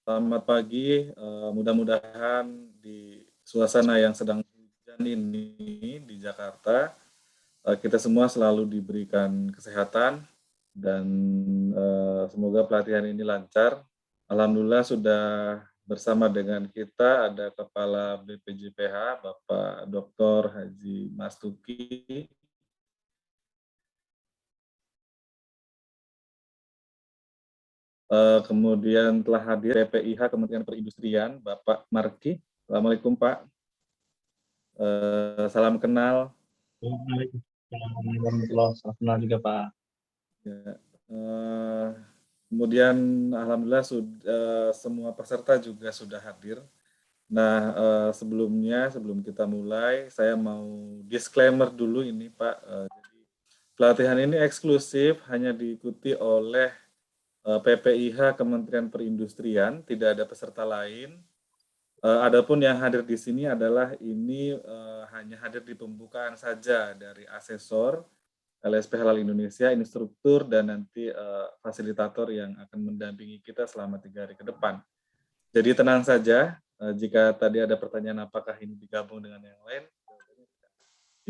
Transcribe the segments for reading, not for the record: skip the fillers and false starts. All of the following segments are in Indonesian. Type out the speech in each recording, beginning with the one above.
Selamat pagi, mudah-mudahan di suasana yang sedang hujan ini di Jakarta, kita semua selalu diberikan kesehatan dan semoga pelatihan ini lancar. Alhamdulillah sudah bersama dengan kita ada Kepala BPJPH, Bapak Dr. Haji Mastuki. Kemudian telah hadir PPIH Kementerian Perindustrian, Bapak Marki. Assalamualaikum Pak. Salam kenal. Waalaikumsalam. Salam kenal juga Pak. Ya, kemudian alhamdulillah semua peserta juga sudah hadir. Nah, sebelum kita mulai, saya mau disclaimer dulu ini Pak. Jadi pelatihan ini eksklusif, hanya diikuti oleh PPIH Kementerian Perindustrian, tidak ada peserta lain. Adapun yang hadir di sini adalah ini hanya hadir di pembukaan saja dari asesor LSP Halal Indonesia, instruktur, dan nanti fasilitator yang akan mendampingi kita selama 3 hari ke depan. Jadi tenang saja, jika tadi ada pertanyaan apakah ini digabung dengan yang lain,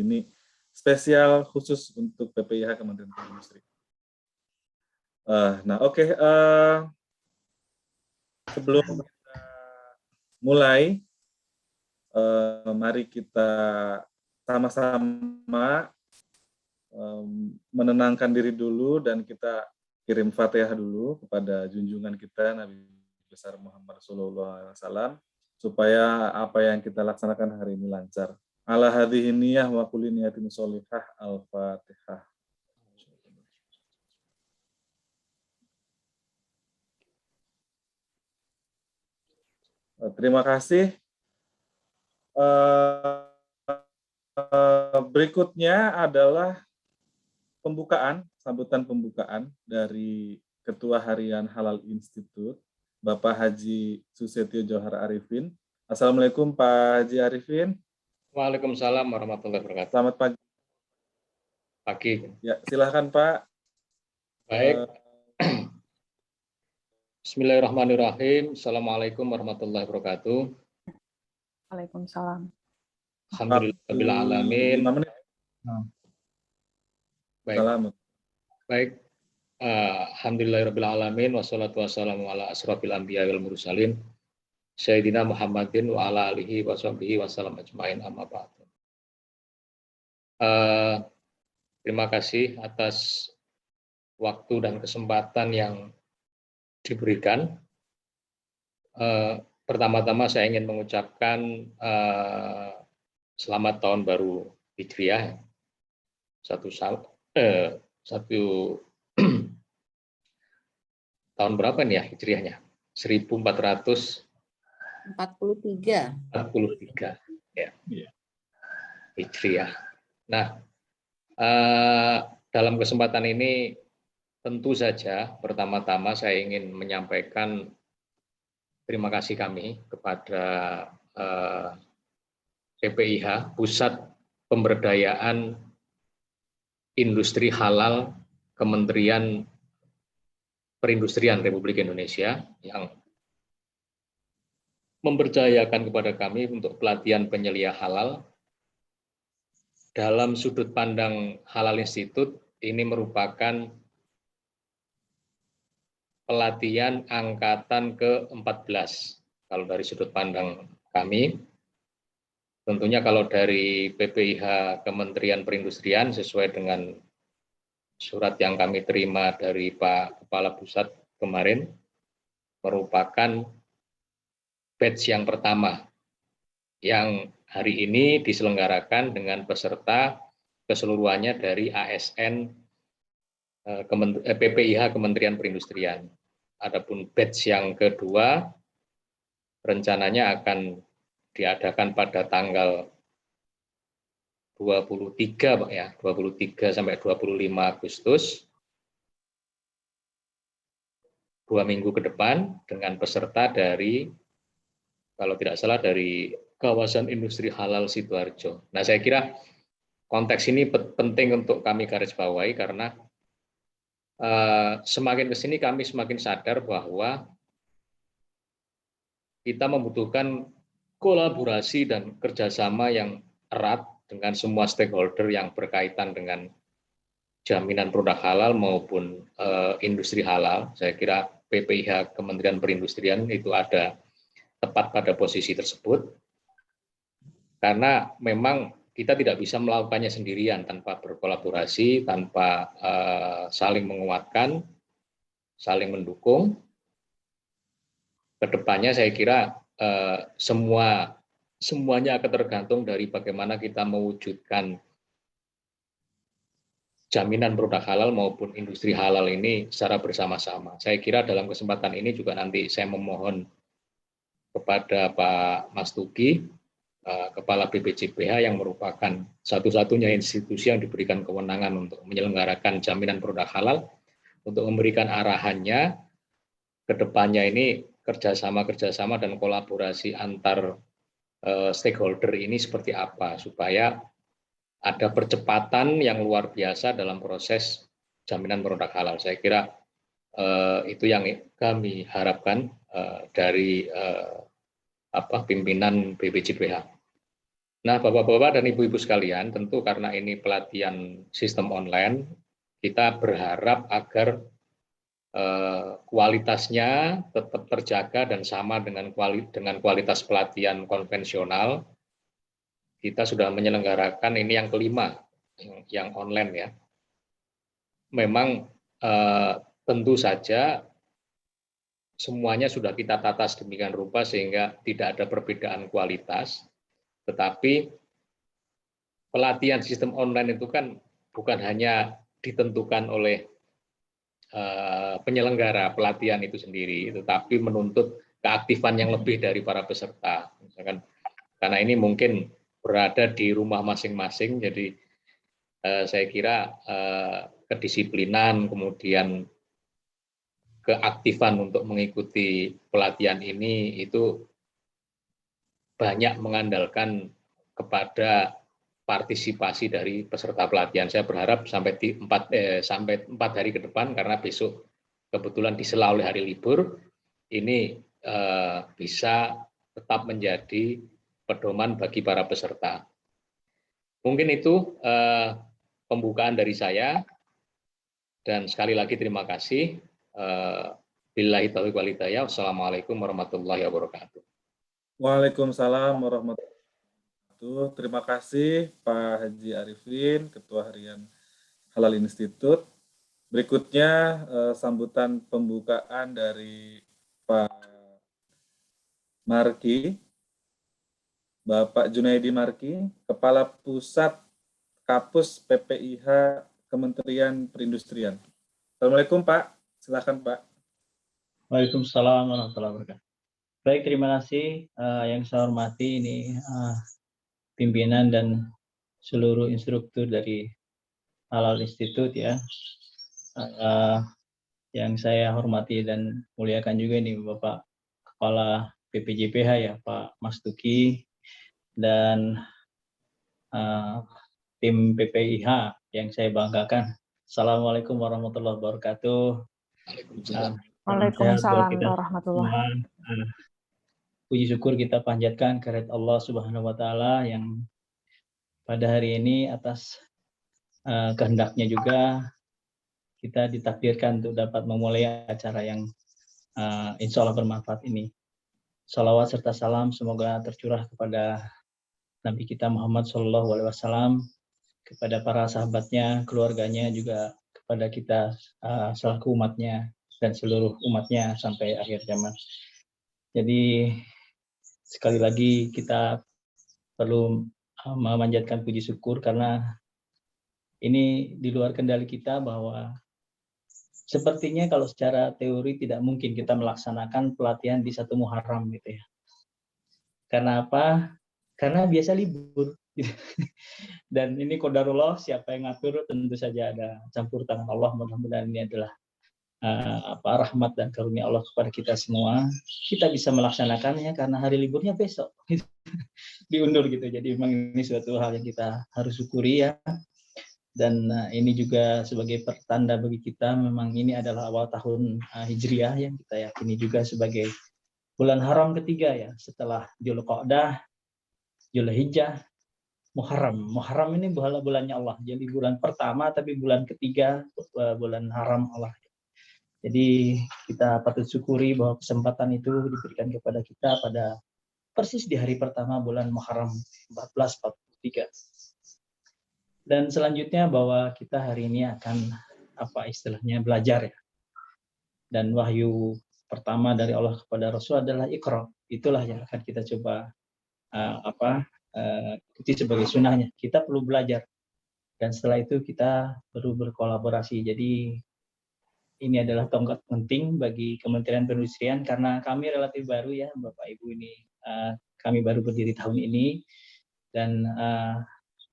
ini spesial khusus untuk PPIH Kementerian Perindustrian. Nah, oke. Sebelum kita mulai, mari kita sama-sama menenangkan diri dulu dan kita kirim Fatihah dulu kepada junjungan kita Nabi besar Muhammad SAW supaya apa yang kita laksanakan hari ini lancar. Ala hadhihi niyah wa kulli niyatin sholihah. Al-Fatihah. Terima kasih. Berikutnya adalah sambutan pembukaan dari Ketua Harian Halal Institute, Bapak Haji Susetio Johar Arifin. Assalamualaikum Pak Haji Arifin. Waalaikumsalam warahmatullahi wabarakatuh. Selamat pagi. Pagi. Ya, silahkan Pak. Baik. Bismillahirrahmanirrahim. Assalamualaikum warahmatullahi wabarakatuh. Waalaikumsalam. Alhamdulillahirabbil alamin. 5 menit. Baik. Selamat. Baik. Alhamdulillahirabbil alamin wassalatu wassalamu ala asrofil anbiya wal mursalin Sayyidina Muhammadin wa ala alihi wa sahbihi wasallam ajmain amma ba'd. Terima kasih atas waktu dan kesempatan yang diberikan. Pertama-tama saya ingin mengucapkan selamat tahun baru Hijriah. Satu tahun berapa nih ya Hijriahnya? 1443 ya. Hijriah. Nah, dalam kesempatan ini tentu saja pertama-tama saya ingin menyampaikan terima kasih kami kepada PPIH, Pusat Pemberdayaan Industri Halal Kementerian Perindustrian Republik Indonesia yang mempercayakan kepada kami untuk pelatihan penyelia halal. Dalam sudut pandang Halal Institute, ini merupakan pelatihan angkatan ke-14 kalau dari sudut pandang kami. Tentunya kalau dari PPIH Kementerian Perindustrian sesuai dengan surat yang kami terima dari Pak Kepala Pusat kemarin merupakan batch yang pertama yang hari ini diselenggarakan dengan peserta keseluruhannya dari ASN PPIH Kementerian Perindustrian. Adapun batch yang kedua rencananya akan diadakan pada tanggal 23 Pak ya, 23 sampai 25 Agustus. 2 minggu ke depan dengan peserta dari kalau tidak salah dari kawasan industri halal Sidoarjo. Nah, saya kira konteks ini penting untuk kami garis bawahi karena semakin ke sini kami semakin sadar bahwa kita membutuhkan kolaborasi dan kerjasama yang erat dengan semua stakeholder yang berkaitan dengan jaminan produk halal maupun industri halal. Saya kira PPIH Kementerian Perindustrian itu ada tepat pada posisi tersebut, karena memang kita tidak bisa melakukannya sendirian tanpa berkolaborasi, tanpa saling menguatkan, saling mendukung. Kedepannya saya kira semuanya akan tergantung dari bagaimana kita mewujudkan jaminan produk halal maupun industri halal ini secara bersama-sama. Saya kira dalam kesempatan ini juga nanti saya memohon kepada Pak Mas Tugi, Kepala BPJPH yang merupakan satu-satunya institusi yang diberikan kewenangan untuk menyelenggarakan jaminan produk halal, untuk memberikan arahannya ke depannya ini kerjasama dan kolaborasi antar stakeholder ini seperti apa, supaya ada percepatan yang luar biasa dalam proses jaminan produk halal. Saya kira itu yang kami harapkan dari pimpinan BPJPH. Nah, Bapak-bapak dan Ibu-ibu sekalian, tentu karena ini pelatihan sistem online, kita berharap agar kualitasnya tetap terjaga dan sama dengan kualitas pelatihan konvensional. Kita sudah menyelenggarakan ini yang kelima, yang online ya. Memang tentu saja semuanya sudah kita tata sedemikian rupa sehingga tidak ada perbedaan kualitas. Tetapi pelatihan sistem online itu kan bukan hanya ditentukan oleh penyelenggara pelatihan itu sendiri, tetapi menuntut keaktifan yang lebih dari para peserta. Misalkan karena ini mungkin berada di rumah masing-masing, jadi saya kira kedisiplinan, kemudian keaktifan untuk mengikuti pelatihan ini itu banyak mengandalkan kepada partisipasi dari peserta pelatihan. Saya berharap sampai 4 hari ke depan, karena besok kebetulan disela oleh hari libur, ini bisa tetap menjadi pedoman bagi para peserta. Mungkin itu pembukaan dari saya, dan sekali lagi terima kasih. Billahi taufiq wal hidayah. Wassalamualaikum warahmatullahi wabarakatuh. Waalaikumsalam warahmatullahi wabarakatuh. Terima kasih Pak Haji Arifin, Ketua Harian Halal Institute. Berikutnya sambutan pembukaan dari Pak Marki, Bapak Junaidi Marki, Kepala Pusat Kapus PPIH Kementerian Perindustrian. Assalamualaikum Pak, silakan Pak. Waalaikumsalam warahmatullahi wabarakatuh. Baik, terima kasih yang saya hormati ini pimpinan dan seluruh instruktur dari Halal Institute ya. Yang saya hormati dan muliakan juga ini Bapak Kepala BPJPH ya, Pak Mas Tuki, dan tim PPIH yang saya banggakan. Assalamualaikum warahmatullahi wabarakatuh. Waalaikumsalam warahmatullahi wabarakatuh. Puji syukur kita panjatkan kehadirat Allah Subhanahu wa taala yang pada hari ini atas kehendaknya juga kita ditakdirkan untuk dapat memulai acara yang insya Allah bermanfaat ini. Salawat serta salam semoga tercurah kepada Nabi kita Muhammad SAW, kepada para sahabatnya, keluarganya, juga kepada kita selaku umatnya dan seluruh umatnya sampai akhir zaman. Jadi sekali lagi kita perlu memanjatkan puji syukur, karena ini di luar kendali kita, bahwa sepertinya kalau secara teori tidak mungkin kita melaksanakan pelatihan di 1 Muharram gitu ya. Karena apa? Karena biasa libur. Dan ini qadarullah, siapa yang ngatur tentu saja ada campur tangan Allah. Mudah-mudahan ini adalah rahmat dan karunia Allah kepada kita semua. Kita bisa melaksanakannya karena hari liburnya besok. Diundur gitu. Jadi memang ini suatu hal yang kita harus syukuri ya. Dan ini juga sebagai pertanda bagi kita memang ini adalah awal tahun Hijriah yang kita yakini juga sebagai bulan haram ketiga ya, setelah Dzulqa'dah, Dzulhijjah, Muharram. Muharram ini bulannya Allah. Jadi bulan pertama tapi bulan ketiga bulan haram Allah. Jadi kita patut syukuri bahwa kesempatan itu diberikan kepada kita pada persis di hari pertama bulan Muharram 1443. Dan selanjutnya bahwa kita hari ini akan belajar ya. Dan wahyu pertama dari Allah kepada Rasul adalah Iqra. Itulah yang akan kita coba ikuti sebagai sunnahnya. Kita perlu belajar. Dan setelah itu kita perlu berkolaborasi. Jadi ini adalah tonggak penting bagi Kementerian Perindustrian karena kami relatif baru ya, Bapak Ibu ini kami baru berdiri tahun ini dan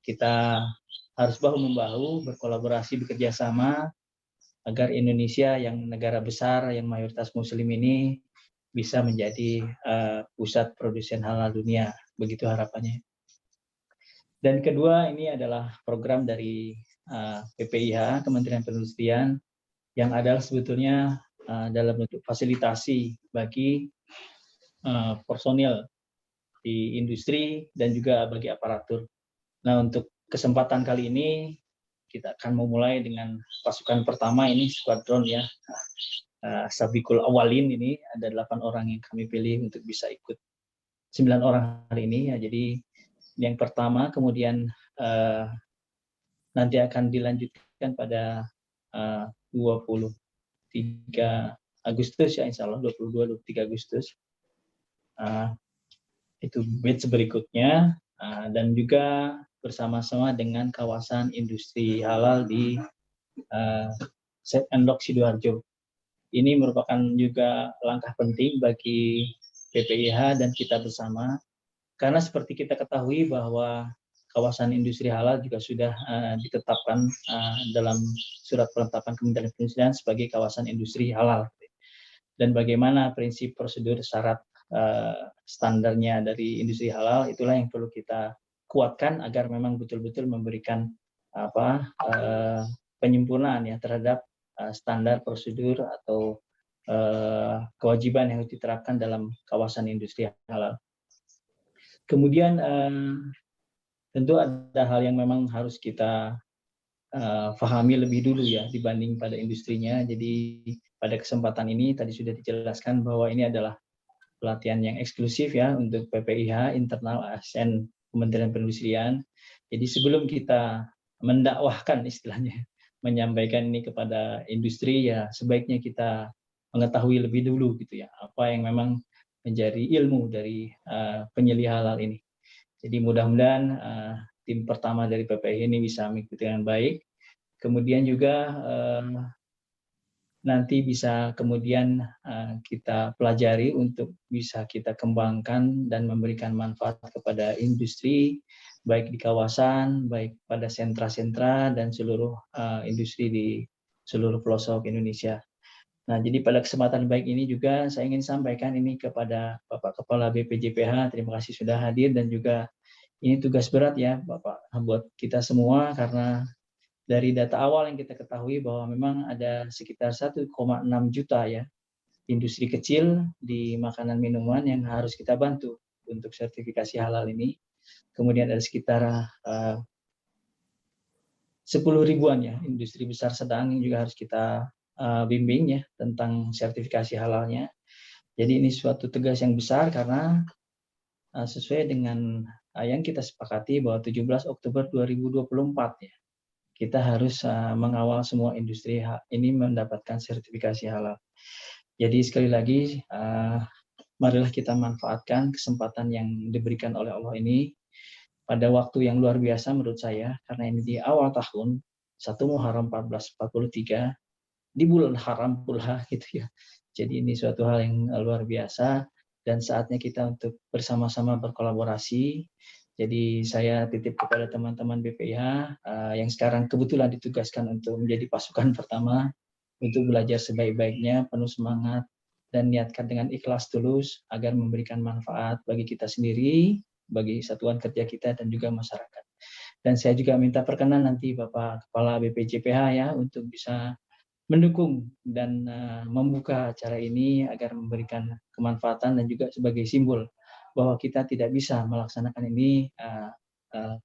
kita harus bahu-membahu berkolaborasi bekerja sama agar Indonesia yang negara besar yang mayoritas Muslim ini bisa menjadi pusat produsen halal dunia, begitu harapannya. Dan kedua ini adalah program dari PPIH Kementerian Perindustrian yang adalah sebetulnya dalam bentuk fasilitasi bagi personil di industri dan juga bagi aparatur. Nah, untuk kesempatan kali ini kita akan memulai dengan pasukan pertama ini skuadron ya. Sabikul Awalin ini ada 8 orang yang kami pilih untuk bisa ikut 9 orang hari ini ya. Jadi yang pertama kemudian nanti akan dilanjutkan pada 23 Agustus ya, insya Allah 22-23 Agustus. Itu batch berikutnya dan juga bersama-sama dengan kawasan industri halal di Set Endok Sidoarjo. Ini merupakan juga langkah penting bagi PPIH dan kita bersama, karena seperti kita ketahui bahwa kawasan industri halal juga sudah ditetapkan dalam surat penetapan Kementerian Perindustrian sebagai kawasan industri halal. Dan bagaimana prinsip prosedur syarat standarnya dari industri halal, itulah yang perlu kita kuatkan agar memang betul-betul memberikan penyempurnaan ya terhadap standar prosedur atau kewajiban yang harus diterapkan dalam kawasan industri halal. Kemudian tentu ada hal yang memang harus kita pahami lebih dulu ya dibanding pada industrinya. Jadi pada kesempatan ini tadi sudah dijelaskan bahwa ini adalah pelatihan yang eksklusif ya untuk PPIH internal ASN Kementerian Perindustrian. Jadi sebelum kita mendakwahkan istilahnya, menyampaikan ini kepada industri ya sebaiknya kita mengetahui lebih dulu gitu ya apa yang memang menjadi ilmu dari penyelih halal ini. Jadi mudah-mudahan tim pertama dari PPIH ini bisa mengikuti dengan baik. Kemudian juga nanti bisa kemudian kita pelajari untuk bisa kita kembangkan dan memberikan manfaat kepada industri, baik di kawasan, baik pada sentra-sentra dan seluruh industri di seluruh pelosok Indonesia. Nah, jadi pada kesempatan baik ini juga saya ingin sampaikan ini kepada Bapak Kepala BPJPH, terima kasih sudah hadir dan juga ini tugas berat ya Bapak buat kita semua karena dari data awal yang kita ketahui bahwa memang ada sekitar 1,6 juta ya industri kecil di makanan minuman yang harus kita bantu untuk sertifikasi halal ini. Kemudian ada sekitar 10 ribuan ya industri besar sedang yang juga harus kita bimbing ya tentang sertifikasi halalnya. Jadi ini suatu tugas yang besar karena sesuai dengan yang kita sepakati bahwa 17 Oktober 2024 ya kita harus mengawal semua industri ini mendapatkan sertifikasi halal. Jadi sekali lagi, marilah kita manfaatkan kesempatan yang diberikan oleh Allah ini pada waktu yang luar biasa menurut saya, karena ini di awal tahun, 1 Muharram 1443, di bulan haram pula gitu ya. Jadi ini suatu hal yang luar biasa dan saatnya kita untuk bersama-sama berkolaborasi. Jadi saya titip kepada teman-teman BPIH yang sekarang kebetulan ditugaskan untuk menjadi pasukan pertama untuk belajar sebaik-baiknya, penuh semangat, dan niatkan dengan ikhlas tulus agar memberikan manfaat bagi kita sendiri, bagi satuan kerja kita, dan juga masyarakat. Dan saya juga minta perkenan nanti Bapak Kepala BPJPH ya untuk bisa mendukung dan membuka acara ini agar memberikan kemanfaatan dan juga sebagai simbol bahwa kita tidak bisa melaksanakan ini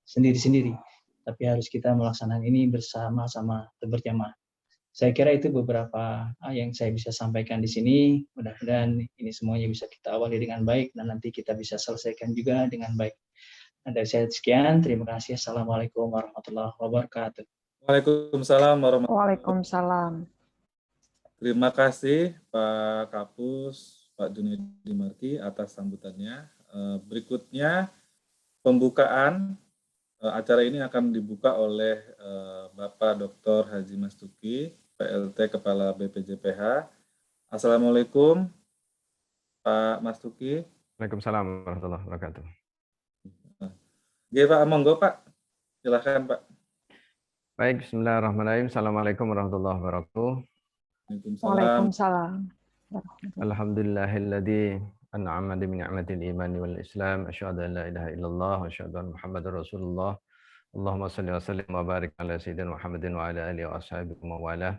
sendiri-sendiri, tapi harus kita melaksanakan ini bersama-sama berjamaah. Saya kira itu beberapa yang saya bisa sampaikan di sini. Mudah-mudahan ini semuanya bisa kita awali dengan baik dan nanti kita bisa selesaikan juga dengan baik. Dari saya sekian, terima kasih. Assalamualaikum warahmatullahi wabarakatuh. Waalaikumsalam warahmatullahi wabarakatuh. Waalaikumsalam. Terima kasih Pak Kapus, Pak Junedi Marki atas sambutannya. Berikutnya pembukaan acara ini akan dibuka oleh Bapak Dr. Haji Mastuki, PLT Kepala BPJPH. Assalamualaikum Pak Mastuki. Waalaikumsalam warahmatullahi wabarakatuh. Oke Pak, monggo Pak. Silakan Pak. Baik, bismillahirrahmanirrahim. Assalamualaikum warahmatullahi wabarakatuh. Waalaikumsalam. Alhamdulillahilladzi an'ama bi ni'matil imani wal islam. Asyhadu an la ilaha illallah wa asyhadu anna Muhammadar Rasulullah. Allahumma shalli wa sallim wa barik ala sayyidina Muhammadin wa ala alihi wa ashabihi wa wala.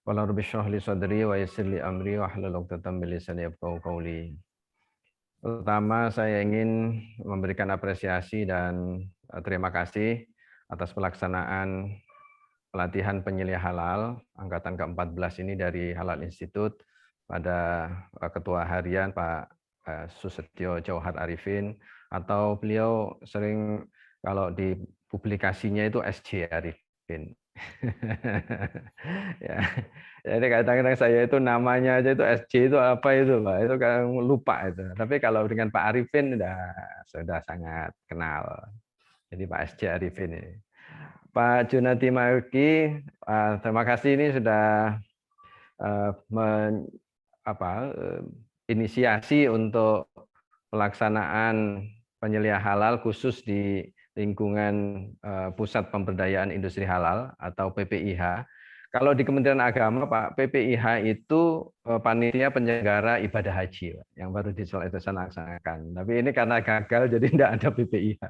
Wa rabbi shrah li sadri wa yassir li amri wa hlul 'uqdatam min lisani yafqahu qawli. Pertama, saya ingin memberikan apresiasi dan terima kasih atas pelaksanaan pelatihan penyeliah halal angkatan ke-14 ini dari Halal Institute pada Ketua Harian Pak Susetyo Jauhar Arifin, atau beliau sering kalau di publikasinya itu SJ Arifin. Ya. Jadi kadang-kadang saya itu namanya aja itu SJ itu apa itu Pak, itu kan lupa itu. Tapi kalau dengan Pak Arifin sudah sangat kenal. Jadi Pak SJ Arifin ini. Pak Junedi Marki, terima kasih ini sudah inisiasi untuk pelaksanaan penyeliah halal khusus di lingkungan Pusat Pemberdayaan Industri Halal atau PPIH. Kalau di Kementerian Agama, Pak, PPIH itu panitia penyelenggara ibadah haji, Pak, yang baru dilaksanakan. Tapi ini karena gagal, jadi tidak ada PPIH.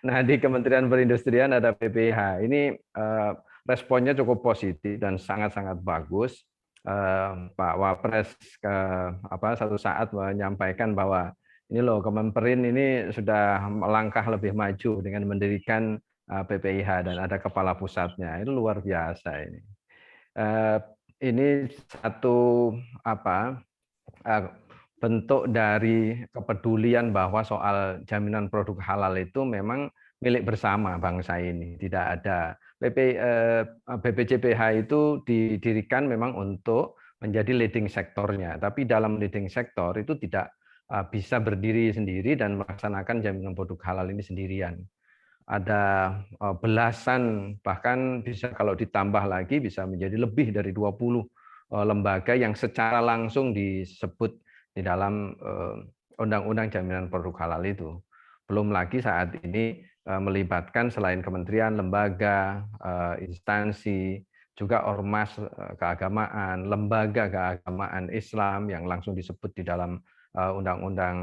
Nah, di Kementerian Perindustrian ada PPIH. Ini responnya cukup positif dan sangat-sangat bagus. Pak Wapres satu saat menyampaikan bahwa ini loh Kemenperin ini sudah melangkah lebih maju dengan mendirikan PPIH dan ada kepala pusatnya. Itu luar biasa ini. Ini satu bentuk dari kepedulian bahwa soal jaminan produk halal itu memang milik bersama bangsa ini. Tidak ada BPJPH itu didirikan memang untuk menjadi leading sektornya, tapi dalam leading sektor itu tidak bisa berdiri sendiri dan melaksanakan jaminan produk halal ini sendirian. Ada belasan, bahkan bisa kalau ditambah lagi bisa menjadi lebih dari 20 lembaga yang secara langsung disebut di dalam Undang-Undang Jaminan Produk Halal itu. Belum lagi saat ini melibatkan selain kementerian, lembaga, instansi, juga ormas keagamaan, lembaga keagamaan Islam yang langsung disebut di dalam Undang-Undang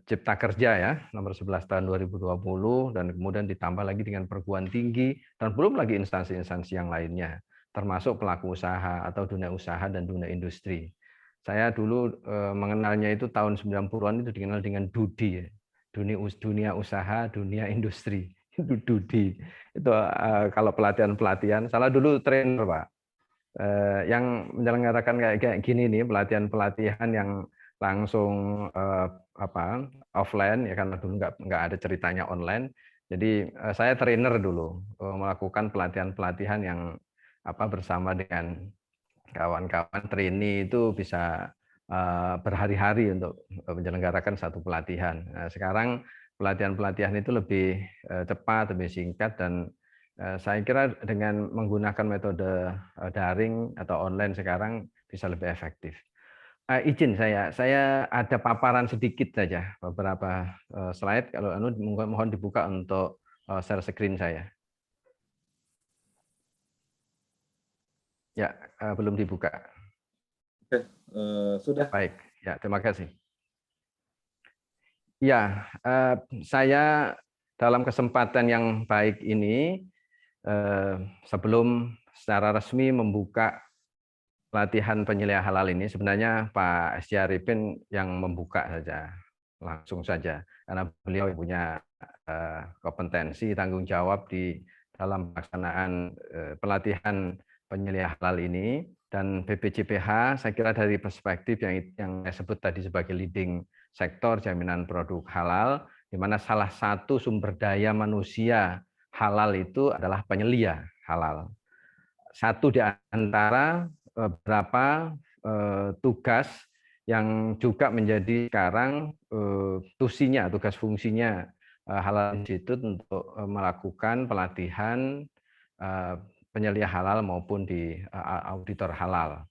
Cipta Kerja ya, nomor 11 tahun 2020, dan kemudian ditambah lagi dengan perguruan tinggi, dan belum lagi instansi-instansi yang lainnya, termasuk pelaku usaha atau dunia usaha dan dunia industri. Saya dulu mengenalnya itu tahun 90-an itu dikenal dengan DUDI, ya. Dunia usaha, dunia industri. Itu DUDI. Itu kalau pelatihan-pelatihan, salah dulu trainer Pak, yang menyelenggarakan kayak gini nih, pelatihan-pelatihan yang langsung offline ya, karena dulu nggak ada ceritanya online. Jadi saya trainer dulu melakukan pelatihan-pelatihan yang bersama dengan kawan-kawan trainee itu bisa berhari-hari untuk menyelenggarakan satu pelatihan. Nah, sekarang pelatihan-pelatihan itu lebih cepat, lebih singkat, dan saya kira dengan menggunakan metode daring atau online sekarang bisa lebih efektif. Izin saya ada paparan sedikit saja, beberapa slide. Kalau mohon dibuka untuk share screen saya. Ya, belum dibuka. Oke, sudah. Baik, ya terima kasih. Ya, saya dalam kesempatan yang baik ini, sebelum secara resmi membuka pelatihan penyeliah halal ini, sebenarnya Pak Sj. Arifin yang membuka saja, langsung saja, karena beliau punya kompetensi, tanggung jawab di dalam pelaksanaan pelatihan penyeliah halal ini. Dan BPJPH saya kira dari perspektif yang saya sebut tadi sebagai leading sektor jaminan produk halal, di mana salah satu sumber daya manusia halal itu adalah penyelia halal. Satu di antara beberapa tugas yang juga menjadi sekarang tugas fungsinya Halal Institute untuk melakukan pelatihan penyelia halal maupun di auditor halal.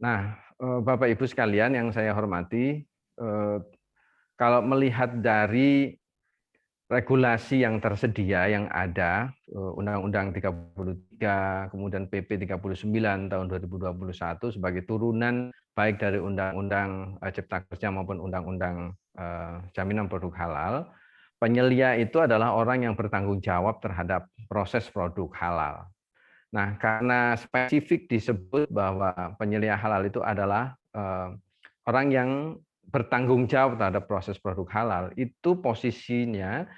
Nah, Bapak Ibu sekalian yang saya hormati, kalau melihat dari regulasi yang tersedia yang ada, Undang-Undang 33, kemudian PP 39 tahun 2021 sebagai turunan baik dari Undang-Undang Cipta Kerja maupun Undang-Undang Jaminan Produk Halal, penyelia itu adalah orang yang bertanggung jawab terhadap proses produk halal. Nah, karena spesifik disebut bahwa penyelia halal itu adalah orang yang bertanggung jawab terhadap proses produk halal, itu posisinya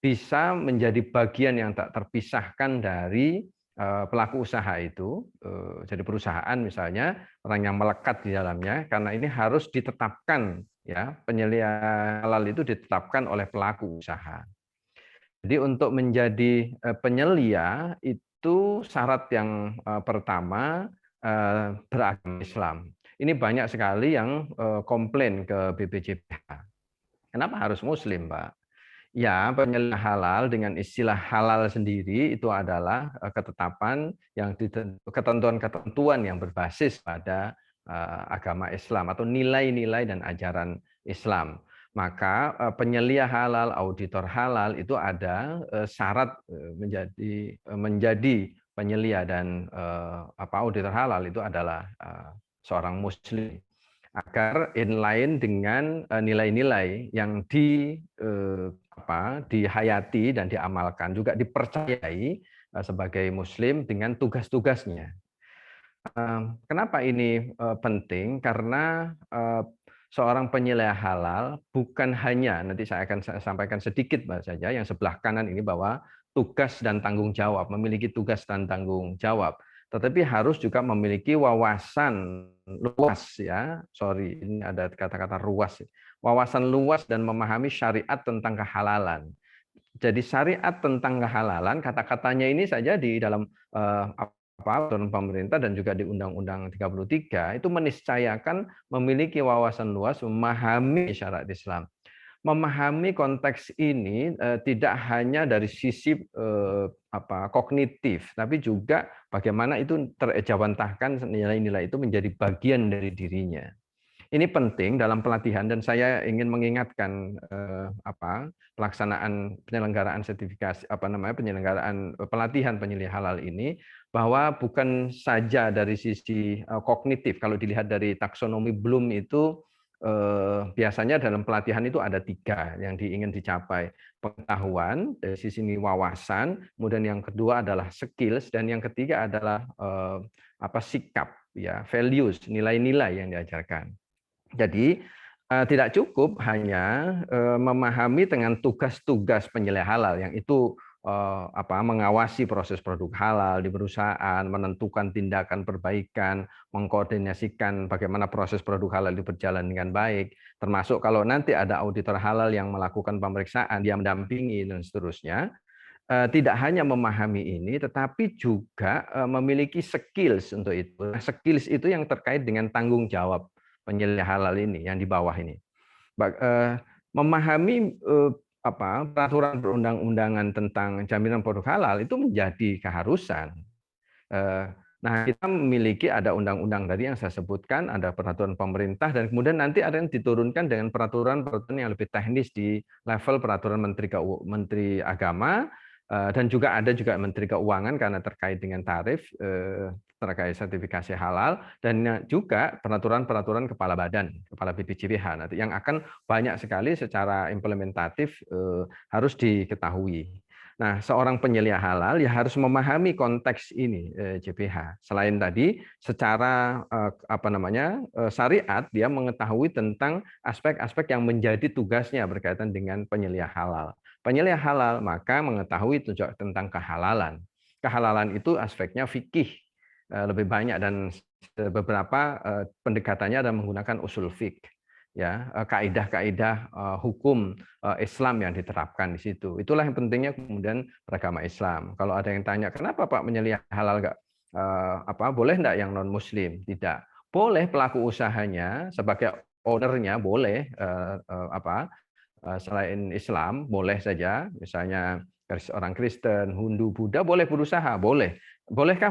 bisa menjadi bagian yang tak terpisahkan dari pelaku usaha itu. Jadi perusahaan misalnya, orang yang melekat di dalamnya, karena ini harus ditetapkan, ya, penyelia halal itu ditetapkan oleh pelaku usaha. Jadi untuk menjadi penyelia itu syarat yang pertama beragama Islam. Ini banyak sekali yang komplain ke BPJPH. Kenapa harus Muslim, Pak? Ya, penyelia halal dengan istilah halal sendiri itu adalah ketetapan yang ketentuan-ketentuan yang berbasis pada agama Islam atau nilai-nilai dan ajaran Islam. Maka penyelia halal, auditor halal itu ada syarat menjadi penyelia dan auditor halal itu adalah seorang Muslim, agar inline dengan nilai-nilai yang dihayati dan diamalkan, juga dipercayai sebagai Muslim dengan tugas-tugasnya. Kenapa ini penting? Karena seorang penyelia halal bukan hanya, nanti saya akan sampaikan sedikit saja yang sebelah kanan ini, bahwa tugas dan tanggung jawab, memiliki tugas dan tanggung jawab, tetapi harus juga memiliki wawasan luas, ya. Sorry, ini ada kata-kata ruas. Wawasan luas dan memahami syariat tentang kehalalan. Jadi syariat tentang kehalalan, kata-katanya ini saja di dalam peraturan pemerintah dan juga di Undang-Undang 33 itu meniscayakan memiliki wawasan luas, memahami syariat Islam. Memahami konteks ini tidak hanya dari sisi kognitif, tapi juga bagaimana itu terejawantahkan nilai-nilai itu menjadi bagian dari dirinya. Ini penting dalam pelatihan, dan saya ingin mengingatkan pelaksanaan penyelenggaraan sertifikasi penyelenggaraan pelatihan penyelia halal ini, bahwa bukan saja dari sisi kognitif. Kalau dilihat dari taksonomi Bloom itu biasanya dalam pelatihan itu ada 3 yang ingin dicapai: pengetahuan, dari sisi wawasan, kemudian yang kedua adalah skills, dan yang ketiga adalah sikap, ya, values, nilai-nilai yang diajarkan. Jadi tidak cukup hanya memahami dengan tugas-tugas penyelia halal yang itu mengawasi proses produk halal di perusahaan, menentukan tindakan perbaikan, mengkoordinasikan bagaimana proses produk halal itu berjalan dengan baik, termasuk kalau nanti ada auditor halal yang melakukan pemeriksaan, dia mendampingi dan seterusnya. Tidak hanya memahami ini, tetapi juga memiliki skills untuk itu. Skills itu yang terkait dengan tanggung jawab penyelia halal ini yang di bawah ini. Memahami peraturan perundang-undangan tentang jaminan produk halal itu menjadi keharusan. Nah, kita memiliki ada undang-undang tadi yang saya sebutkan, ada peraturan pemerintah, dan kemudian nanti ada yang diturunkan dengan peraturan-peraturan yang lebih teknis di level peraturan Menteri Agama, dan juga ada Menteri Keuangan karena terkait dengan tarif, terkait sertifikasi halal, dan juga peraturan-peraturan kepala badan, kepala BPJPH nanti yang akan banyak sekali secara implementatif harus diketahui. Nah, seorang penyelia halal ya harus memahami konteks ini JPH. Selain tadi secara syariat, dia mengetahui tentang aspek-aspek yang menjadi tugasnya berkaitan dengan penyelia halal. Penyelia halal maka mengetahui tentang kehalalan. Kehalalan itu aspeknya fikih lebih banyak, dan beberapa pendekatannya adalah menggunakan usul fiqh, ya, kaidah-kaidah hukum Islam yang diterapkan di situ. Itulah yang pentingnya kemudian beragama Islam. Kalau ada yang tanya, kenapa Pak menyelia halal nggak boleh nggak yang non Muslim? Tidak boleh. Pelaku usahanya sebagai ownernya boleh selain Islam boleh saja, misalnya orang Kristen, Hindu, Buddha boleh berusaha, boleh. Bolehkah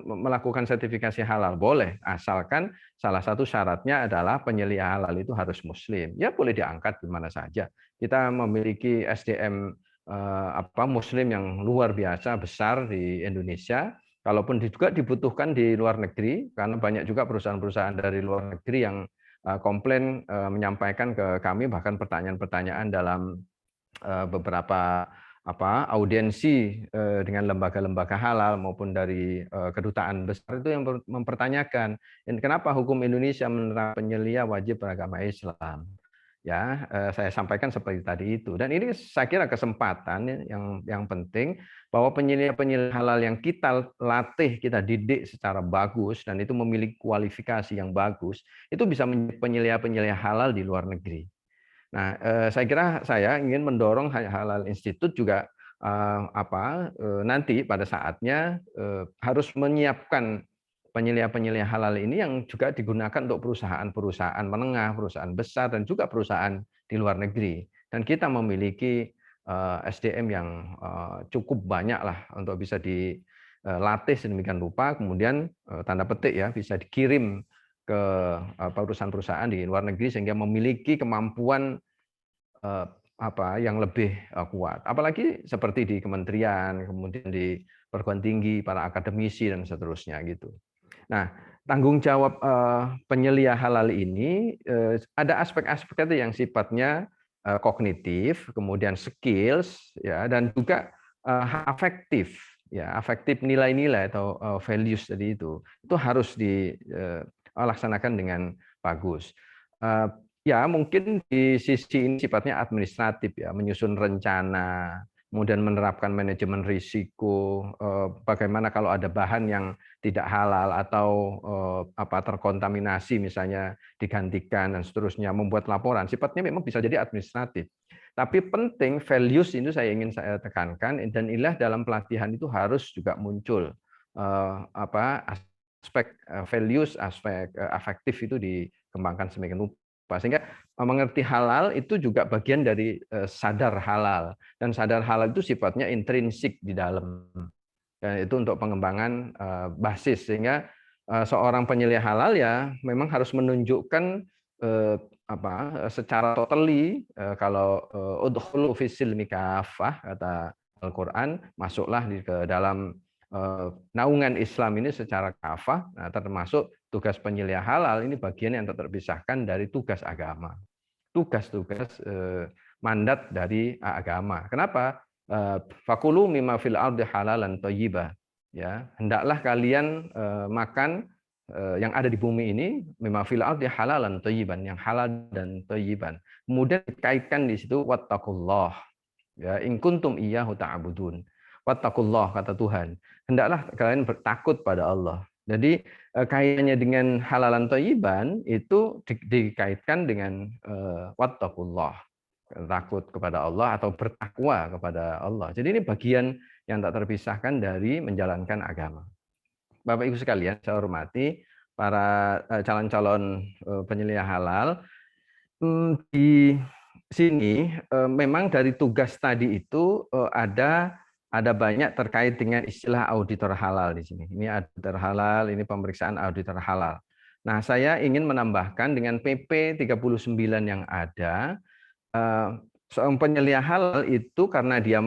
melakukan sertifikasi halal? Boleh, asalkan salah satu syaratnya adalah penyelia halal itu harus Muslim. Ya boleh diangkat di mana saja. Kita memiliki SDM Muslim yang luar biasa besar di Indonesia. Kalaupun juga dibutuhkan di luar negeri, karena banyak juga perusahaan-perusahaan dari luar negeri yang komplain menyampaikan ke kami bahkan pertanyaan-pertanyaan dalam beberapa audiensi dengan lembaga-lembaga halal maupun dari kedutaan besar itu yang mempertanyakan kenapa hukum Indonesia menerapkan penyelia wajib beragama Islam. Ya, saya sampaikan seperti tadi itu. Dan ini saya kira kesempatan yang penting bahwa penyelia-penyelia halal yang kita latih, kita didik secara bagus dan itu memiliki kualifikasi yang bagus, itu bisa menjadi penyelia-penyelia halal di luar negeri. Nah, saya kira saya ingin mendorong Halal Institute juga nanti pada saatnya harus menyiapkan penyelia-penyelia halal ini yang juga digunakan untuk perusahaan-perusahaan menengah, perusahaan besar, dan juga perusahaan di luar negeri. Dan kita memiliki SDM yang cukup banyak lah untuk bisa dilatih sedemikian rupa, kemudian tanda petik ya bisa dikirim ke perusahaan-perusahaan di luar negeri sehingga memiliki kemampuan yang lebih kuat. Apalagi seperti di kementerian, kemudian di perguruan tinggi, para akademisi dan seterusnya gitu. Nah, tanggung jawab penyelia halal ini ada aspek-aspek itu yang sifatnya kognitif, kemudian skills, ya, dan juga afektif, ya, afektif nilai-nilai atau values tadi itu harus dilaksanakan dengan bagus. Ya, mungkin di sisi ini sifatnya administratif, ya, menyusun rencana, kemudian menerapkan manajemen risiko, bagaimana kalau ada bahan yang tidak halal atau terkontaminasi misalnya digantikan dan seterusnya, membuat laporan, sifatnya memang bisa jadi administratif. Tapi penting values itu saya ingin tekankan, dan inilah dalam pelatihan itu harus juga muncul aspek values, aspek afektif itu dikembangkan semakin rupa. Sehingga mengerti halal itu juga bagian dari sadar halal, dan sadar halal itu sifatnya intrinsik di dalam, dan itu untuk pengembangan basis, sehingga seorang penyelia halal ya memang harus menunjukkan secara totally kalau udkhulu fis-silmi kafah kata Al-Qur'an, masuklah ke dalam naungan Islam ini secara kafah. Nah, termasuk tugas penyelia halal ini bagian yang tak terpisahkan dari tugas agama, tugas-tugas mandat dari agama. Kenapa? Fakulu mimma fil ardi halalan thayyiba, ya, hendaklah kalian makan yang ada di bumi ini mimma fil ardi halalan thayyiban, yang halal dan thayyiban. Kemudian dikaitkan di situ wattaqullah, ya, in kuntum iyyahu ta'budun. Wattaqullah, kata Tuhan, hendaklah kalian bertakut pada Allah. Jadi kaitannya dengan halalan thayyiban itu dikaitkan dengan wattaqullah, takut kepada Allah atau bertakwa kepada Allah. Jadi ini bagian yang tak terpisahkan dari menjalankan agama. Bapak Ibu sekalian, saya hormati para calon-calon penyelia halal. Di sini memang dari tugas tadi itu ada banyak terkait dengan istilah auditor halal di sini. Ini auditor halal, ini pemeriksaan auditor halal. Nah, saya ingin menambahkan dengan PP 39 yang ada, seorang penyelia halal itu karena dia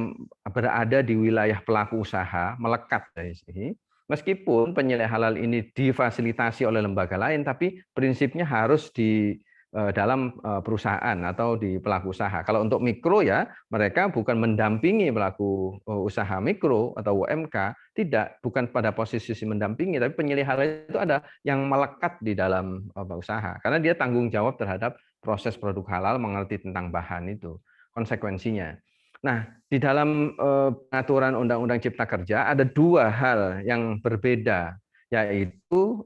berada di wilayah pelaku usaha, melekat dari sini, Meskipun penilaian halal ini difasilitasi oleh lembaga lain, tapi prinsipnya harus di dalam perusahaan atau di pelaku usaha. Kalau untuk mikro ya, mereka bukan mendampingi pelaku usaha mikro atau UMK, tidak, bukan pada posisi mendampingi, tapi penilaian halal itu ada yang melekat di dalam usaha. Karena dia tanggung jawab terhadap proses produk halal, mengerti tentang bahan itu, konsekuensinya. Nah, di dalam pengaturan Undang-Undang Cipta Kerja ada dua hal yang berbeda, yaitu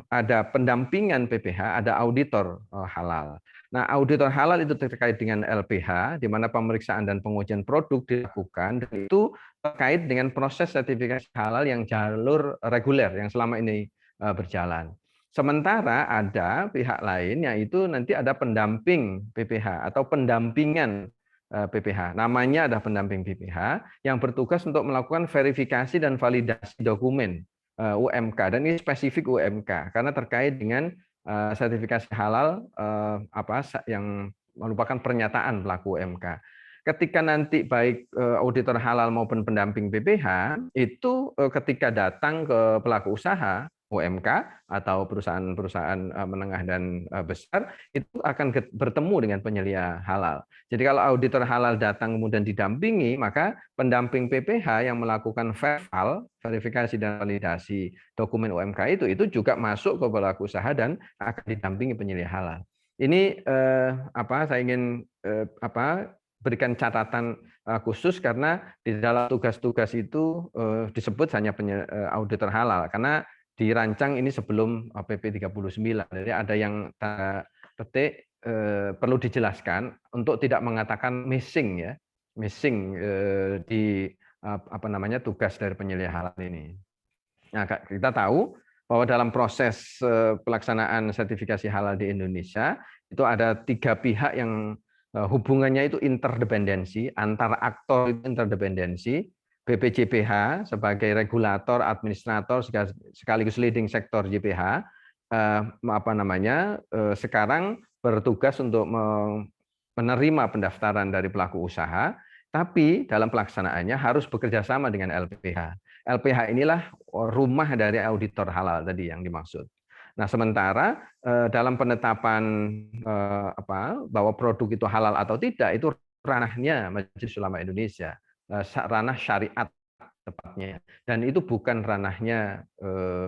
ada pendampingan PPH, ada auditor halal. Nah, auditor halal itu terkait dengan LPH, di mana pemeriksaan dan pengujian produk dilakukan, dan itu terkait dengan proses sertifikasi halal yang jalur reguler yang selama ini berjalan. Sementara ada pihak lain, yaitu nanti ada pendamping PPH atau pendampingan PPH. Namanya ada pendamping PPH yang bertugas untuk melakukan verifikasi dan validasi dokumen UMK, dan ini spesifik UMK karena terkait dengan sertifikasi halal yang merupakan pernyataan pelaku UMK. Ketika nanti baik auditor halal maupun pendamping PPH itu ketika datang ke pelaku usaha UMK atau perusahaan-perusahaan menengah dan besar, itu akan bertemu dengan penyelia halal. Jadi kalau auditor halal datang kemudian didampingi, maka pendamping PPH yang melakukan verifikasi dan validasi dokumen UMK itu juga masuk ke pelaku usaha dan akan didampingi penyelia halal. Ini saya ingin berikan catatan khusus karena di dalam tugas-tugas itu disebut hanya auditor halal karena dirancang ini sebelum PP 39. Jadi ada yang petik perlu dijelaskan untuk tidak mengatakan missing di tugas dari penyelia halal ini. Nah, kita tahu bahwa dalam proses pelaksanaan sertifikasi halal di Indonesia itu ada 3 pihak yang hubungannya itu interdependensi, antar aktor itu interdependensi. BPJPH sebagai regulator, administrator sekaligus leading sektor JPH sekarang bertugas untuk menerima pendaftaran dari pelaku usaha, tapi dalam pelaksanaannya harus bekerja sama dengan LPH. LPH inilah rumah dari auditor halal tadi yang dimaksud. Nah, sementara dalam penetapan bahwa produk itu halal atau tidak itu ranahnya Majelis Ulama Indonesia, ranah syariat tepatnya, dan itu bukan ranahnya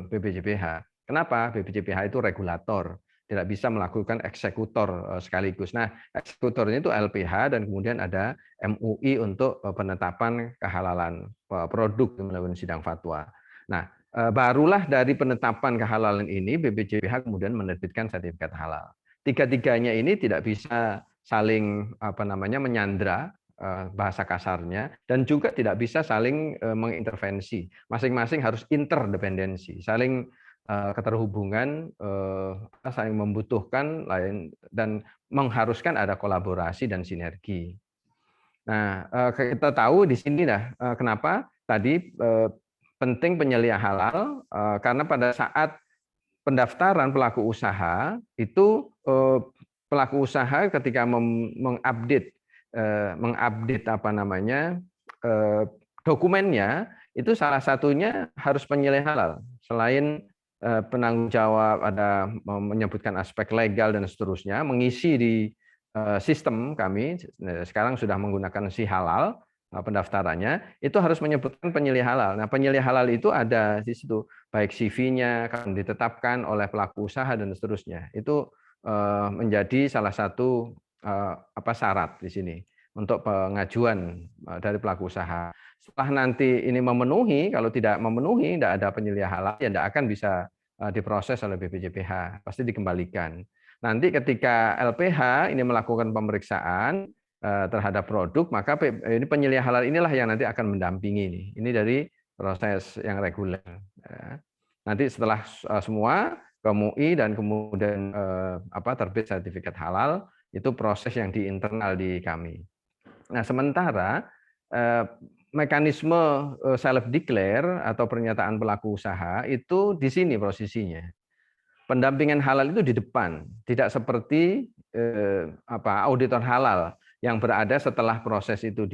BPJPH. Kenapa? BPJPH itu regulator, tidak bisa melakukan eksekutor sekaligus. Nah, eksekutornya itu LPH dan kemudian ada MUI untuk penetapan kehalalan produk melalui sidang fatwa. Nah, barulah dari penetapan kehalalan ini BPJPH kemudian menerbitkan sertifikat halal. Tiga-tiganya ini tidak bisa saling menyandra bahasa kasarnya, dan juga tidak bisa saling mengintervensi. Masing-masing harus interdependensi, saling keterhubungan, saling membutuhkan lain dan mengharuskan ada kolaborasi dan sinergi. Nah, kita tahu di sini kenapa tadi penting penyelia halal, karena pada saat pendaftaran pelaku usaha itu pelaku usaha ketika mengupdate dokumennya itu salah satunya harus penyelia halal. Selain penanggung jawab ada menyebutkan aspek legal dan seterusnya, mengisi di sistem kami sekarang sudah menggunakan si halal pendaftarannya, itu harus menyebutkan penyelia halal. Nah, penyelia halal itu ada di situ, baik CV-nya akan ditetapkan oleh pelaku usaha dan seterusnya. Itu menjadi salah satu syarat di sini untuk pengajuan dari pelaku usaha. Setelah nanti ini memenuhi, kalau tidak memenuhi, tidak ada penyelia halal, ya tidak akan bisa diproses oleh BPJPH, pasti dikembalikan. Nanti ketika LPH ini melakukan pemeriksaan terhadap produk, maka ini penyelia halal inilah yang nanti akan mendampingi ini. Ini dari proses yang reguler. Nanti setelah semua ke MUI dan kemudian terbit sertifikat halal, itu proses yang di internal di kami. Nah, sementara mekanisme self declare atau pernyataan pelaku usaha itu di sini posisinya. Pendampingan halal itu di depan, tidak seperti auditor halal yang berada setelah proses itu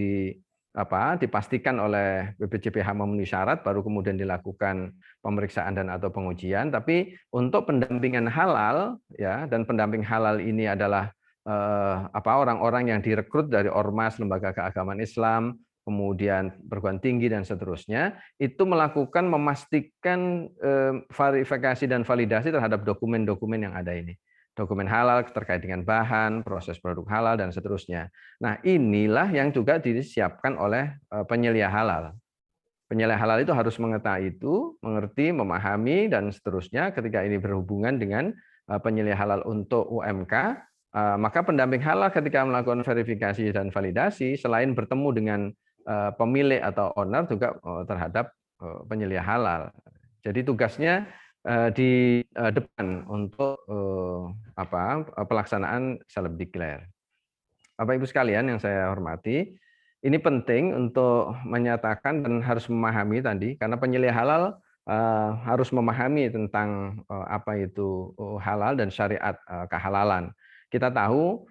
dipastikan oleh BPJPH memenuhi syarat, baru kemudian dilakukan pemeriksaan dan atau pengujian. Tapi untuk pendampingan halal, ya, dan pendamping halal ini adalah orang-orang yang direkrut dari ormas, lembaga keagamaan Islam, kemudian perguruan tinggi dan seterusnya, itu memastikan verifikasi dan validasi terhadap dokumen-dokumen yang ada ini. Dokumen halal terkait dengan bahan, proses produk halal, dan seterusnya. Nah, inilah yang juga disiapkan oleh penyelia halal. Penyelia halal itu harus mengetahui itu, mengerti, memahami, dan seterusnya. Ketika ini berhubungan dengan penyelia halal untuk UMK, maka pendamping halal ketika melakukan verifikasi dan validasi, selain bertemu dengan pemilik atau owner, juga terhadap penyelia halal. Jadi tugasnya di depan untuk pelaksanaan self declare. Bapak Ibu sekalian yang saya hormati, ini penting untuk menyatakan dan harus memahami tadi, karena penyelia halal harus memahami tentang apa itu halal dan syariat kehalalan. Kita tahu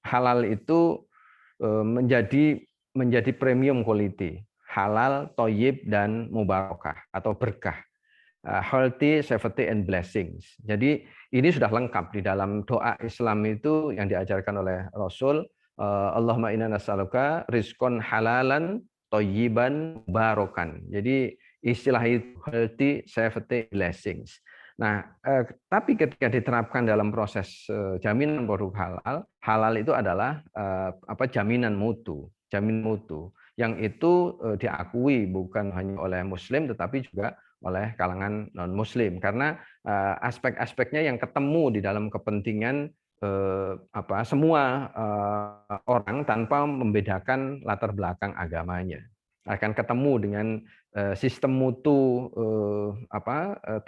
halal itu menjadi premium quality, halal, thayyib, dan mubarakah atau berkah. Healthy, safety, and blessings. Jadi ini sudah lengkap di dalam doa Islam itu yang diajarkan oleh Rasul. Allahumma inna nas'aluka rizqan halalan, thayyiban, barokan. Jadi istilah itu healthy, safety, blessings. Nah, tapi ketika diterapkan dalam proses jaminan produk halal, halal itu adalah jaminan mutu, yang itu diakui bukan hanya oleh Muslim tetapi juga oleh kalangan non-Muslim, karena aspek-aspeknya yang ketemu di dalam kepentingan semua orang tanpa membedakan latar belakang agamanya, akan ketemu dengan sistem mutu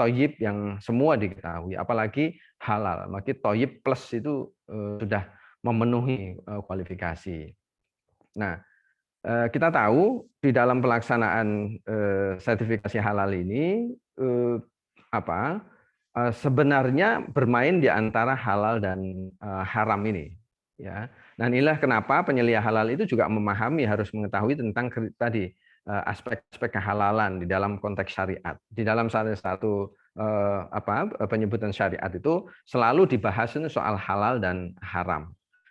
thayyib yang semua diketahui, apalagi halal. Maka thayyib plus itu sudah memenuhi kualifikasi. Nah, kita tahu di dalam pelaksanaan sertifikasi halal ini sebenarnya bermain di antara halal dan haram ini, ya. Nah, inilah kenapa penyelia halal itu juga memahami, harus mengetahui tentang tadi aspek-aspek kehalalan di dalam konteks syariat. Di dalam salah satu penyebutan syariat itu selalu dibahas soal halal dan haram.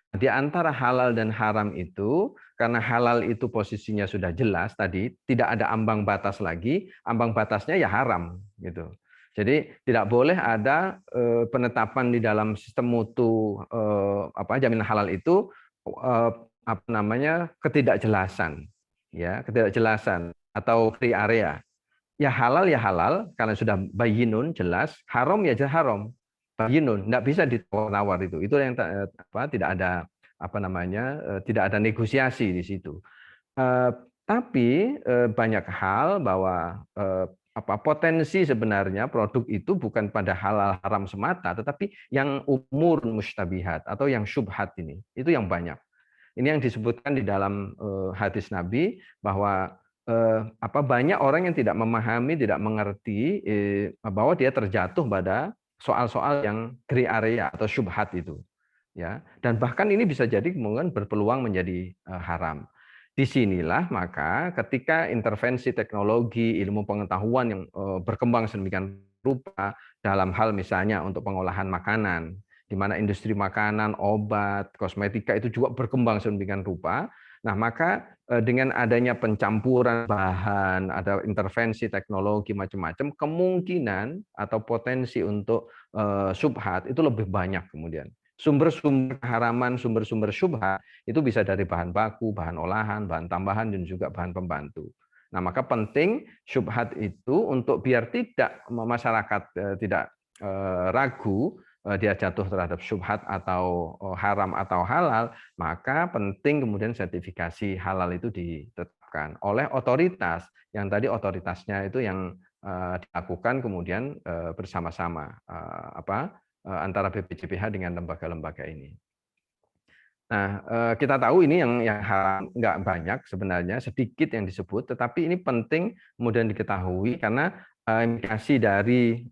Di antara halal dan haram itu, karena halal itu posisinya sudah jelas tadi, tidak ada ambang batas lagi, ambang batasnya ya haram gitu. Jadi tidak boleh ada penetapan di dalam sistem mutu jaminan halal itu ketidakjelasan, ya, ketidakjelasan atau gray area. Ya halal karena sudah bayinun jelas, haram ya haram. Bayinun, tidak bisa ditawar itu. Itu yang tidak ada tidak ada negosiasi di situ. Tapi banyak hal bahwa potensi sebenarnya produk itu bukan pada halal haram semata, tetapi yang umur mustabihat atau yang syubhat ini, itu yang banyak. Ini yang disebutkan di dalam hadis Nabi bahwa banyak orang yang tidak memahami, tidak mengerti bahwa dia terjatuh pada soal-soal yang gray area atau syubhat itu, ya, dan bahkan ini bisa jadi kemudian berpeluang menjadi haram. Disinilah maka ketika intervensi teknologi, ilmu pengetahuan yang berkembang sedemikian rupa dalam hal misalnya untuk pengolahan makanan, di mana industri makanan, obat, kosmetika itu juga berkembang sedemikian rupa. Nah, maka dengan adanya pencampuran bahan, ada intervensi teknologi macam-macam, kemungkinan atau potensi untuk syubhat itu lebih banyak kemudian. Sumber-sumber keharaman, sumber-sumber syubhat itu bisa dari bahan baku, bahan olahan, bahan tambahan, dan juga bahan pembantu. Nah, maka penting syubhat itu untuk biar tidak masyarakat tidak ragu dia jatuh terhadap syubhat atau haram atau halal, maka penting kemudian sertifikasi halal itu ditetapkan oleh otoritas, yang tadi otoritasnya itu yang dilakukan kemudian bersama-sama antara BPJPH dengan lembaga-lembaga ini. Nah, kita tahu ini yang haram nggak banyak sebenarnya, sedikit yang disebut, tetapi ini penting kemudian diketahui karena indikasi dari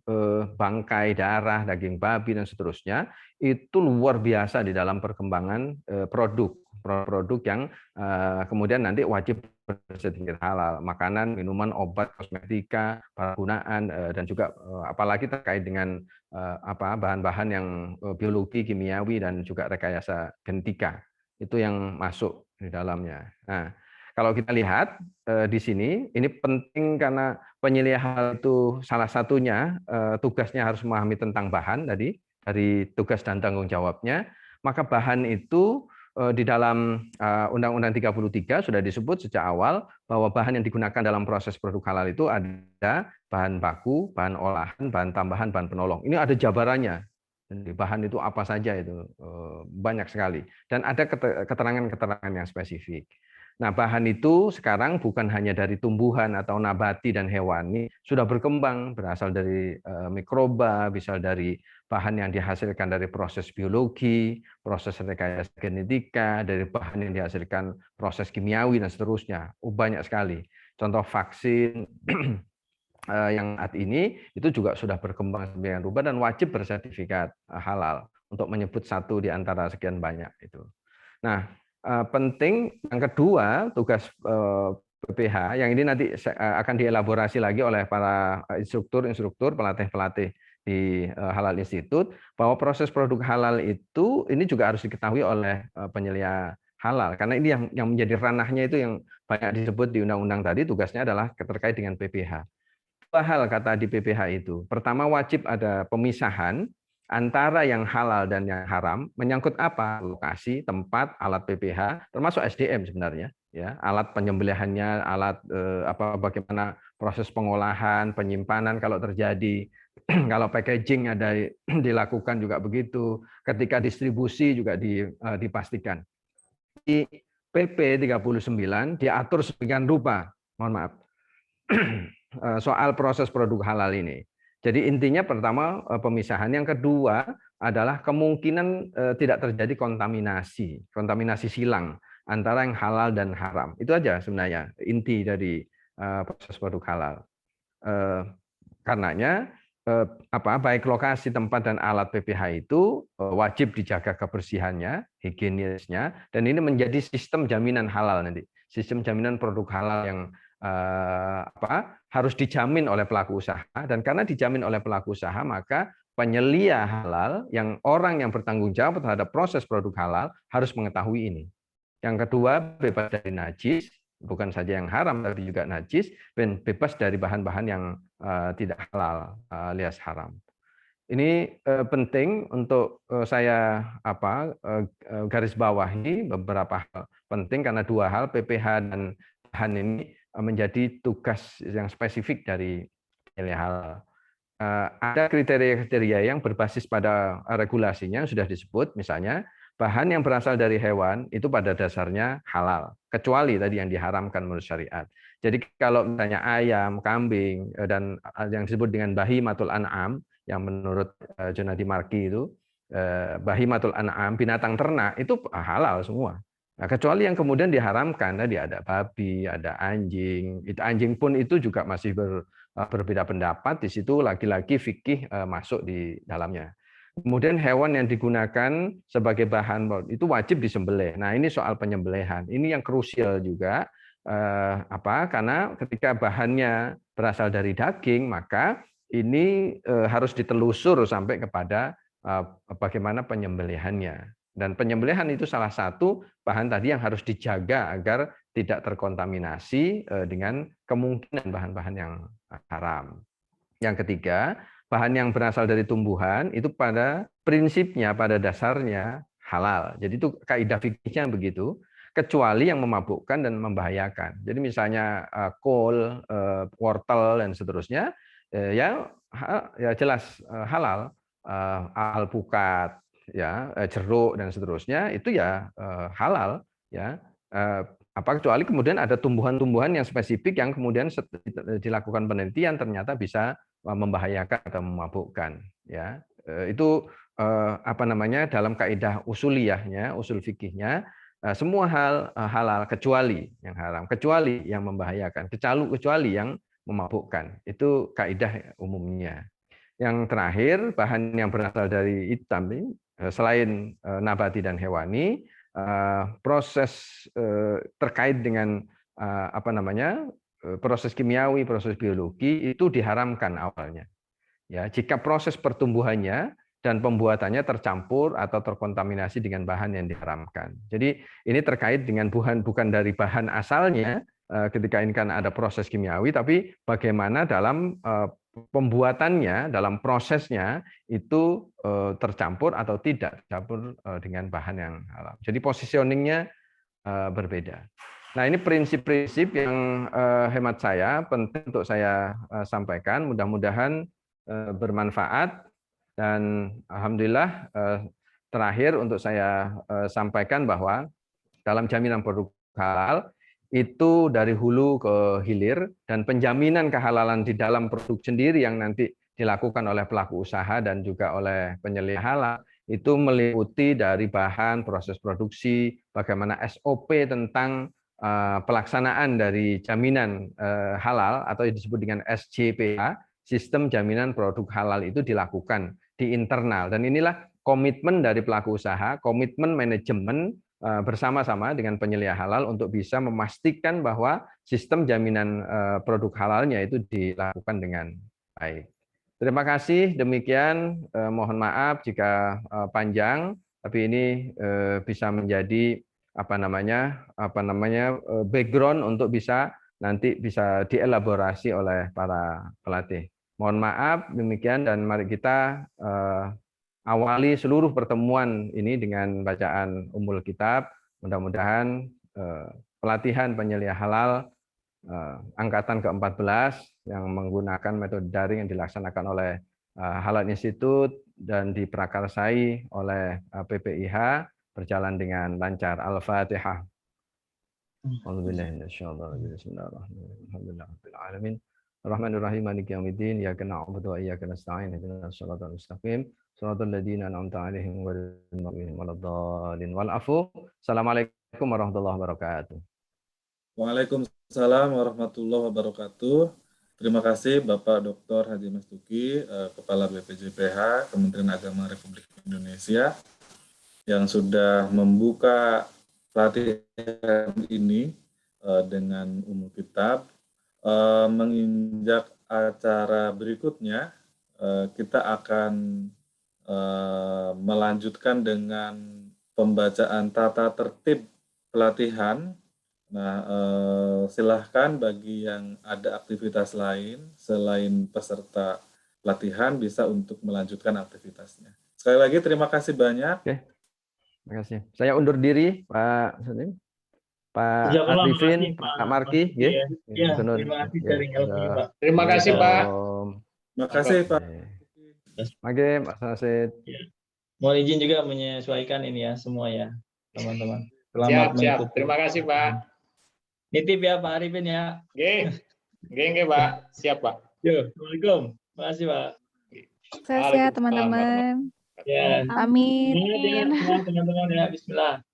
bangkai, darah, daging babi, dan seterusnya itu luar biasa di dalam perkembangan produk produk yang kemudian nanti wajib bersertifikat halal, makanan, minuman, obat, kosmetika, penggunaan, dan juga apalagi terkait dengan bahan-bahan yang biologi, kimiawi, dan juga rekayasa genetika. Itu yang masuk di dalamnya. Nah, kalau kita lihat di sini, ini penting karena penyelia halal itu salah satunya tugasnya harus memahami tentang bahan tadi, dari tugas dan tanggung jawabnya, maka bahan itu di dalam Undang-Undang 33 sudah disebut sejak awal bahwa bahan yang digunakan dalam proses produk halal itu ada bahan baku, bahan olahan, bahan tambahan, bahan penolong. Ini ada jabarannya. Bahan itu apa saja itu banyak sekali. Dan ada keterangan-keterangan yang spesifik. Nah, bahan itu sekarang bukan hanya dari tumbuhan atau nabati dan hewani, sudah berkembang, berasal dari mikroba, bisa dari bahan yang dihasilkan dari proses biologi, proses rekayasa genetika, dari bahan yang dihasilkan proses kimiawi, dan seterusnya. Banyak sekali. Contoh vaksin yang saat ini itu juga sudah berkembang sedemikian rupa dan wajib bersertifikat halal untuk menyebut satu di antara sekian banyak itu. Nah, penting yang kedua, tugas PPH yang ini nanti akan dielaborasi lagi oleh para instruktur, pelatih-pelatih di Halal Institute, bahwa proses produk halal itu ini juga harus diketahui oleh penyelia halal, karena ini yang menjadi ranahnya itu yang banyak disebut di undang-undang tadi, tugasnya adalah terkait dengan PPH. Dua hal kata di PPH itu. Pertama, wajib ada pemisahan antara yang halal dan yang haram, menyangkut apa? Lokasi, tempat, alat PPH, termasuk SDM sebenarnya, ya, alat penyembelihannya, alat bagaimana proses pengolahan, penyimpanan kalau terjadi, kalau packaging ada dilakukan juga begitu, ketika distribusi juga dipastikan. Di PP 39 diatur sedemikian rupa, mohon maaf, soal proses produk halal ini. Jadi intinya pertama pemisahan, yang kedua adalah kemungkinan tidak terjadi kontaminasi silang antara yang halal dan haram. Itu aja sebenarnya inti dari proses produk halal. Karenanya baik lokasi, tempat, dan alat PPH itu wajib dijaga kebersihannya, higienisnya, dan ini menjadi sistem jaminan halal nanti, sistem jaminan produk halal yang harus dijamin oleh pelaku usaha, dan karena dijamin oleh pelaku usaha maka penyelia halal yang orang yang bertanggung jawab terhadap proses produk halal harus mengetahui ini. Yang kedua, bebas dari najis, bukan saja yang haram tapi juga najis, dan bebas dari bahan-bahan yang tidak halal alias haram. Ini penting untuk saya garis bawahi beberapa hal penting, karena dua hal, PPH dan bahan ini menjadi tugas yang spesifik dari penyelia halal. Ada kriteria-kriteria yang berbasis pada regulasinya sudah disebut, misalnya bahan yang berasal dari hewan itu pada dasarnya halal, kecuali tadi yang diharamkan menurut syariat. Jadi kalau misalnya ayam, kambing, dan yang disebut dengan bahimatul an'am, yang menurut Jonadi Marki itu, bahimatul an'am, binatang ternak, itu halal semua. Nah, kecuali yang kemudian diharamkan, tadi ada babi, ada anjing. Anjing pun itu juga masih berbeda pendapat, di situ lagi-lagi fikih masuk di dalamnya. Kemudian hewan yang digunakan sebagai bahan itu wajib disembelih. Nah, ini soal penyembelihan. Ini yang krusial juga, karena ketika bahannya berasal dari daging, maka ini harus ditelusur sampai kepada bagaimana penyembelihannya. Dan penyembelihan itu salah satu bahan tadi yang harus dijaga agar tidak terkontaminasi dengan kemungkinan bahan-bahan yang haram. Yang ketiga, bahan yang berasal dari tumbuhan itu pada prinsipnya, pada dasarnya halal. Jadi itu kaidah fikihnya begitu, kecuali yang memabukkan dan membahayakan. Jadi misalnya kol, wortel, dan seterusnya, ya jelas halal, alpukat, ya, jeruk, dan seterusnya itu ya halal, ya. Kecuali kemudian ada tumbuhan-tumbuhan yang spesifik yang kemudian dilakukan penelitian ternyata bisa membahayakan atau memabukkan, ya. Itu dalam kaidah usuliyahnya, usul fikihnya, semua hal halal kecuali yang haram, kecuali yang membahayakan, kecuali yang memabukkan. Itu kaidah umumnya. Yang terakhir, bahan yang berasal dari hitam, selain nabati dan hewani, proses terkait dengan proses kimiawi, proses biologi itu diharamkan awalnya. Ya, jika proses pertumbuhannya dan pembuatannya tercampur atau terkontaminasi dengan bahan yang diharamkan. Jadi ini terkait dengan bukan dari bahan asalnya ketika ini kan ada proses kimiawi, tapi bagaimana dalam pembuatannya, dalam prosesnya itu tercampur atau tidak tercampur dengan bahan yang halal. Jadi positioningnya berbeda. Nah, ini prinsip-prinsip yang hemat saya penting untuk saya sampaikan. Mudah-mudahan bermanfaat, dan alhamdulillah terakhir untuk saya sampaikan bahwa dalam jaminan produk halal itu dari hulu ke hilir, dan penjaminan kehalalan di dalam produk sendiri yang nanti dilakukan oleh pelaku usaha dan juga oleh penyelia halal itu meliputi dari bahan, proses produksi, bagaimana SOP tentang pelaksanaan dari jaminan halal atau yang disebut dengan SJPH, sistem jaminan produk halal itu dilakukan di internal, dan inilah komitmen dari pelaku usaha, komitmen manajemen bersama-sama dengan penyelia halal untuk bisa memastikan bahwa sistem jaminan produk halalnya itu dilakukan dengan baik. Terima kasih, demikian mohon maaf jika panjang, tapi ini bisa menjadi background untuk nanti bisa dielaborasi oleh para pelatih. Mohon maaf demikian, dan mari kita awali seluruh pertemuan ini dengan bacaan Ummul Kitab. Mudah-mudahan pelatihan penyelia halal angkatan ke-14 yang menggunakan metode daring yang dilaksanakan oleh Halal Institute dan diprakarsai oleh PPIH berjalan dengan lancar. Al-Fatihah. Bismillahirrahmanirrahim. Ar-Rahmanir-Rahim, Maliki yaumiddin, iyyaka na'budu wa iyyaka nasta'in, ihdinas siratal mustaqim, siratal ladzina an'amta 'alaihim ghairil maghdubi 'alaihim waladdallin. Wal afu. Assalamualaikum warahmatullahi wabarakatuh. Waalaikumsalam warahmatullahi wabarakatuh. Terima kasih Bapak Dr. Haji Mastuki, Kepala BPJPH Kementerian Agama Republik Indonesia, yang sudah membuka pelatihan ini dengan Ummul Kitab. Menginjak acara berikutnya, kita akan melanjutkan dengan pembacaan tata tertib pelatihan. Nah, silahkan bagi yang ada aktivitas lain selain peserta pelatihan bisa untuk melanjutkan aktivitasnya. Sekali lagi terima kasih banyak. Oke. Terima kasih. Saya undur diri, Pak Salim. Pak Jazakallah, Arifin, makasih, Pak Marki, Ya, terima kasih sharing ilmunya, Pak. Terima kasih, Pak. Terima kasih, Pak. Oke, Pak Sasid. Ya. Mohon izin juga menyesuaikan ini ya semua ya, teman-teman. Selamat Siap. mengikuti. Terima kasih, Pak. Nitip ya Pak Arifin ya. Oke, Pak. Siap, Pak. Yo, Assalamualaikum. Terima kasih, Pak. Sehat-sehat teman-teman. Ya. Pamit. Semua teman-teman ya. Bismillah.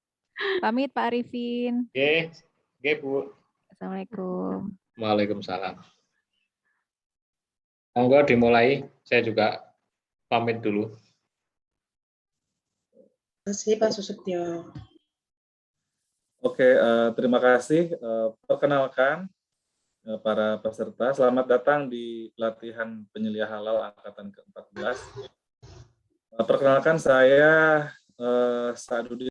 Pamit Pak Arifin. Oke, Bu. Assalamualaikum. Waalaikumsalam. Monggo dimulai. Saya juga pamit dulu. Terima kasih Pak Susutyo. Oke, terima kasih. Perkenalkan para peserta, selamat datang di latihan penyelia halal angkatan ke-14. Perkenalkan saya Sa'adudin